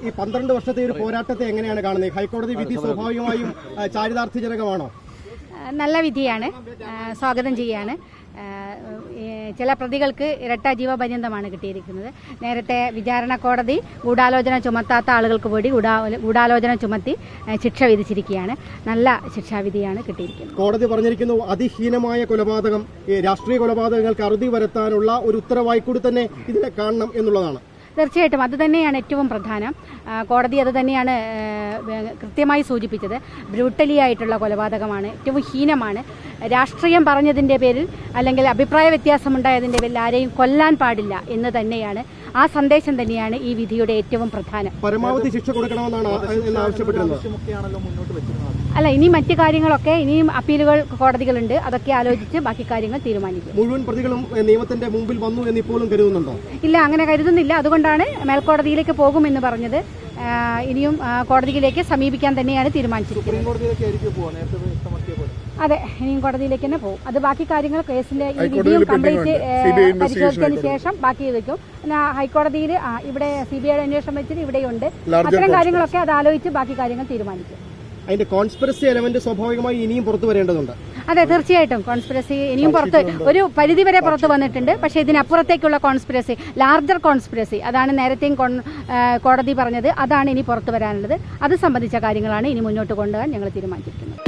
ഈ 12 വർഷത്തെ ഒരു പോരാട്ടത്തെ എങ്ങനെയാണ് കാണുന്നത്? ഹൈക്കോടതി വിധി സ്വാഭാവികമായും ചാരിതാർത്ഥ്യജനകമാണോ? നല്ല വിധിയാണ്, സ്വാഗതം ചെയ്യാണ്. ചില പ്രതികൾക്ക് ഇരട്ട ജീവപര്യന്തമാണ് കിട്ടിയിരിക്കുന്നത്. നേരത്തെ വിചാരണ കോടതി ഗൂഢാലോചന ചുമത്താത്ത ആളുകൾക്ക് കൂടി ഗൂഢാലോചന ചുമത്തി ശിക്ഷ വിധിച്ചിരിക്കുകയാണ്. നല്ല ശിക്ഷാവിധിയാണ് കിട്ടിയിരിക്കുന്നത്. കോടതി പറഞ്ഞിരിക്കുന്നു അതിഹീനമായ കൊലപാതകം, രാഷ്ട്രീയ കൊലപാതകങ്ങൾക്ക് അറുതി വരുത്താനുള്ള ഒരു ഉത്തരവായി കൂടി തന്നെ ഇതിനെ കാണണം എന്നുള്ളതാണ്. തീർച്ചയായിട്ടും അത് തന്നെയാണ് ഏറ്റവും പ്രധാനം. കോടതി അത് തന്നെയാണ് കൃത്യമായി സൂചിപ്പിച്ചത്. ബ്രൂട്ടലി ആയിട്ടുള്ള കൊലപാതകമാണ്, ഏറ്റവും ഹീനമാണ്. രാഷ്ട്രീയം പറഞ്ഞതിൻ്റെ പേരിൽ അല്ലെങ്കിൽ അഭിപ്രായ വ്യത്യാസമുണ്ടായതിൻ്റെ പേരിൽ ആരെയും കൊല്ലാൻ പാടില്ല എന്ന് തന്നെയാണ്, ആ സന്ദേശം തന്നെയാണ് ഈ വിധിയുടെ ഏറ്റവും പ്രധാനം. പരമാവധി ശിക്ഷ കൊടുക്കണമെന്നാണ് ആവശ്യപ്പെട്ടിരുന്നത്. അല്ല, ഇനി മറ്റു കാര്യങ്ങളൊക്കെ ഇനിയും അപ്പീലുകൾ കോടതികളുണ്ട്, അതൊക്കെ ആലോചിച്ച് ബാക്കി കാര്യങ്ങൾ തീരുമാനിക്കും. മുഴുവൻ പ്രതികളും നിയമത്തിന്റെ മുമ്പിൽ വന്നു എന്ന് ഇപ്പോഴും കരുതുന്നുണ്ടോ? ഇല്ല, അങ്ങനെ കരുതുന്നില്ല. അതുകൊണ്ടാണ് മേൽക്കോടതിയിലേക്ക് പോകുമെന്ന് പറഞ്ഞത്. ഇനിയും കോടതിയിലേക്ക് സമീപിക്കാൻ തന്നെയാണ് തീരുമാനിച്ചിരിക്കുന്നത്. അതെ, ഇനിയും കോടതിയിലേക്ക് തന്നെ പോകും. അത് ബാക്കി കാര്യങ്ങൾ കേസിന്റെ ഈ വിധിയും കംപ്ലീറ്റ് പരിശോധിച്ചതിന് ശേഷം ബാക്കി വയ്ക്കും. പിന്നെ ഹൈക്കോടതിയിൽ ഇവിടെ CBI അന്വേഷണം വെച്ചിട്ട് ഇവിടെയുണ്ട്. അത്തരം കാര്യങ്ങളൊക്കെ അത് ആലോചിച്ച് ബാക്കി കാര്യങ്ങൾ തീരുമാനിക്കും. അതിന്റെ കോൺസ്പിറസി എലമെന്റ് സ്വാഭാവികമായി ഇനിയും പുറത്തു വരേണ്ടതുണ്ട്. അതെ, തീർച്ചയായിട്ടും കോൺസ്പിറസി ഇനിയും പുറത്ത് ഒരു പരിധിവരെ പുറത്തു വന്നിട്ടുണ്ട്. പക്ഷേ ഇതിനപ്പുറത്തേക്കുള്ള കോൺസ്പിറസി, ലാർജർ കോൺസ്പിറസി, അതാണ് നേരത്തെയും കോടതി പറഞ്ഞത്, അതാണ് ഇനി പുറത്തു വരാനുള്ളത്. അത് സംബന്ധിച്ച കാര്യങ്ങളാണ് ഇനി മുന്നോട്ട് കൊണ്ടുപോകാൻ ഞങ്ങൾ തീരുമാനിച്ചിരിക്കുന്നത്.